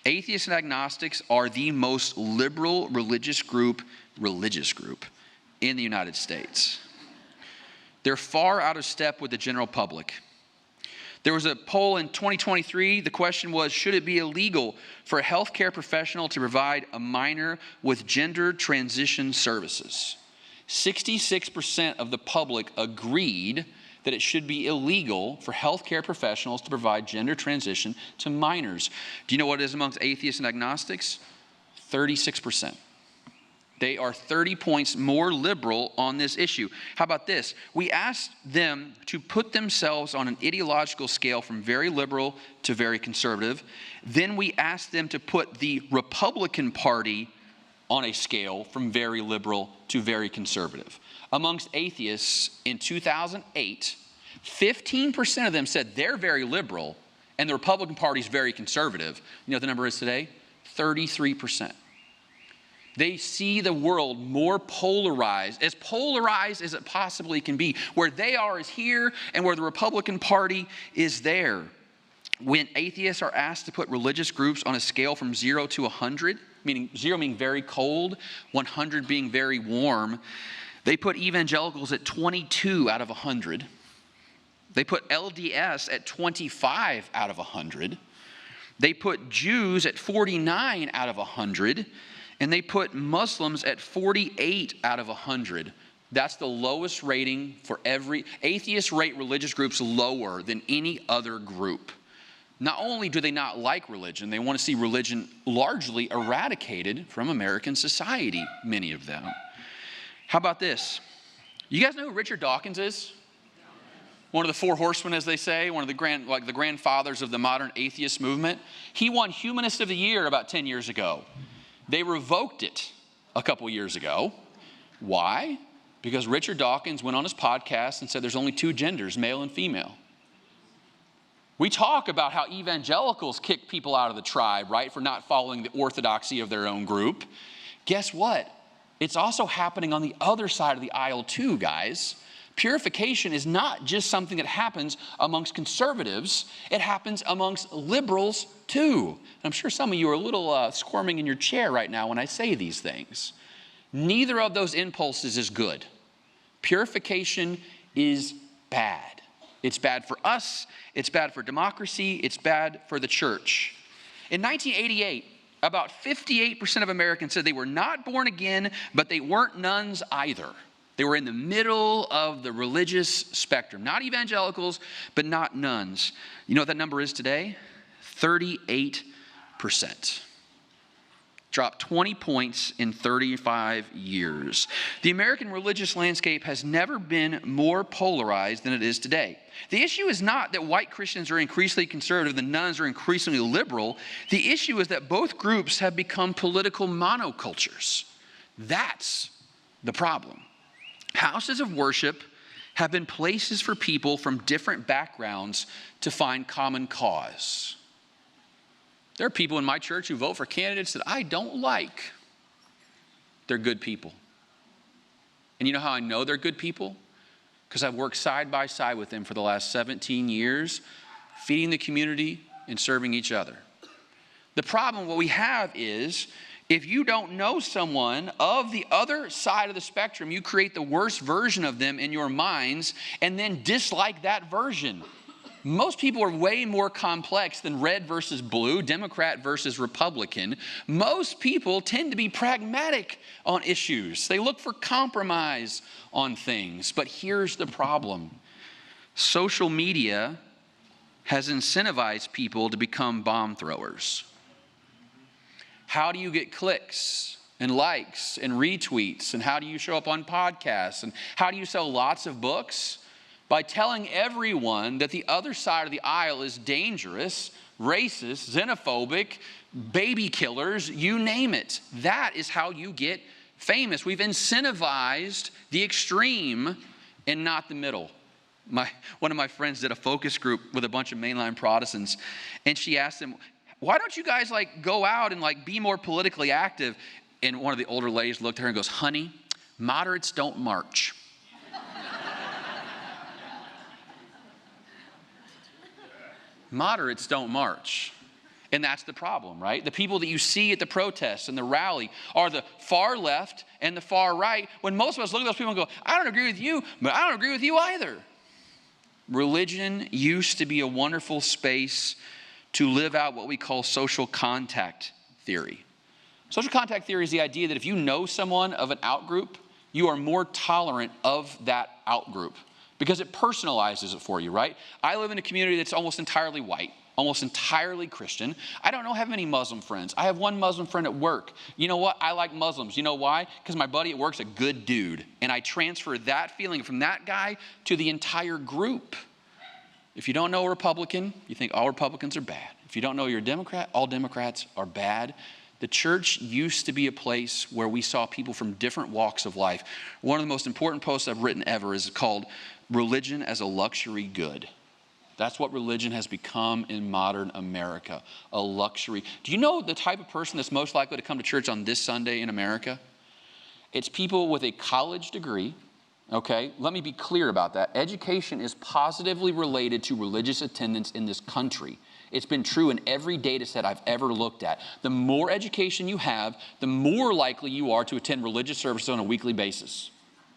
Atheists and agnostics are the most liberal religious group in the United States. They're far out of step with the general public. There was a poll in 2023. The question was, should it be illegal for a healthcare professional to provide a minor with gender transition services? 66% of the public agreed that it should be illegal for healthcare professionals to provide gender transition to minors. Do you know what it is amongst atheists and agnostics? 36%. They are 30 points more liberal on this issue. How about this? We asked them to put themselves on an ideological scale from very liberal to very conservative. Then we asked them to put the Republican Party on a scale from very liberal to very conservative. Amongst atheists in 2008, 15% of them said they're very liberal and the Republican Party is very conservative. You know what the number is today? 33%. They see the world more polarized as it possibly can be. Where they are is here, and where the Republican Party is there. When atheists are asked to put religious groups on a scale from 0 to 100, meaning 0 being very cold, 100 being very warm, they put evangelicals at 22 out of 100. They put LDS at 25 out of 100. They put Jews at 49 out of 100. And they put Muslims at 48 out of 100. That's the lowest rating for every. Atheists rate religious groups lower than any other group. Not only do they not like religion, they want to see religion largely eradicated from American society, many of them. How about this? You guys know who Richard Dawkins is? One of the four horsemen, as they say, one of the grandfathers of the modern atheist movement. He won Humanist of the Year about 10 years ago. They revoked it a couple years ago. Why? Because Richard Dawkins went on his podcast and said there's only two genders, male and female. We talk about how evangelicals kick people out of the tribe, right, for not following the orthodoxy of their own group. Guess what? It's also happening on the other side of the aisle too, guys. Purification is not just something that happens amongst conservatives. It happens amongst liberals too. And I'm sure some of you are a little squirming in your chair right now when I say these things. Neither of those impulses is good. Purification is bad. It's bad for us. It's bad for democracy. It's bad for the church. In 1988, about 58% of Americans said they were not born again, but they weren't nuns either. They were in the middle of the religious spectrum. Not evangelicals, but not nuns. You know what that number is today? 38%. Dropped 20 points in 35 years. The American religious landscape has never been more polarized than it is today. The issue is not that white Christians are increasingly conservative, the nuns are increasingly liberal. The issue is that both groups have become political monocultures. That's the problem. Houses of worship have been places for people from different backgrounds to find common cause. There are people in my church who vote for candidates that I don't like. They're good people. And you know how I know they're good people? Because I've worked side by side with them for the last 17 years, feeding the community and serving each other. The problem, what we have is, if you don't know someone of the other side of the spectrum, you create the worst version of them in your minds and then dislike that version. Most people are way more complex than red versus blue, Democrat versus Republican. Most people tend to be pragmatic on issues. They look for compromise on things. But here's the problem. Social media has incentivized people to become bomb throwers. How do you get clicks and likes and retweets? And how do you show up on podcasts? And how do you sell lots of books? By telling everyone that the other side of the aisle is dangerous, racist, xenophobic, baby killers, you name it. That is how you get famous. We've incentivized the extreme and not the middle. One of my friends did a focus group with a bunch of mainline Protestants, and she asked them, why don't you guys go out and be more politically active? And one of the older ladies looked at her and goes, honey, moderates don't march. Moderates don't march. And that's the problem, right? The people that you see at the protests and the rally are the far left and the far right, when most of us look at those people and go, I don't agree with you, but I don't agree with you either. Religion used to be a wonderful space to live out what we call social contact theory. Social contact theory is the idea that if you know someone of an outgroup, you are more tolerant of that outgroup because it personalizes it for you, right? I live in a community that's almost entirely white, almost entirely Christian. I don't have many Muslim friends. I have one Muslim friend at work. You know what? I like Muslims. You know why? Because my buddy at work's a good dude. And I transfer that feeling from that guy to the entire group. If you don't know a Republican, you think all Republicans are bad. If you don't know you're a Democrat, all Democrats are bad. The church used to be a place where we saw people from different walks of life. One of the most important posts I've written ever is called Religion as a Luxury Good. That's what religion has become in modern America, a luxury. Do you know the type of person that's most likely to come to church on this Sunday in America? It's people with a college degree, okay? Let me be clear about that. Education is positively related to religious attendance in this country. It's been true in every data set I've ever looked at. The more education you have, the more likely you are to attend religious services on a weekly basis.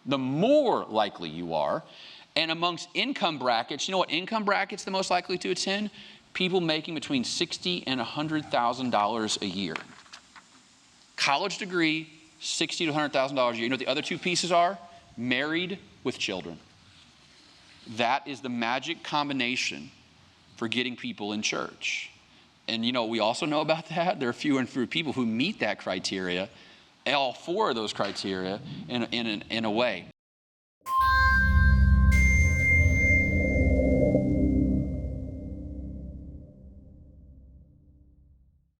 The more likely you are. And amongst income brackets, you know what income brackets the most likely to attend? People making between $60,000 and $100,000 a year. College degree, $60,000 to $100,000 a year. You know what the other two pieces are? Married with children. That is the magic combination for getting people in church. And you know, we also know about that. There are fewer and fewer people who meet that criteria, all four of those criteria in a way.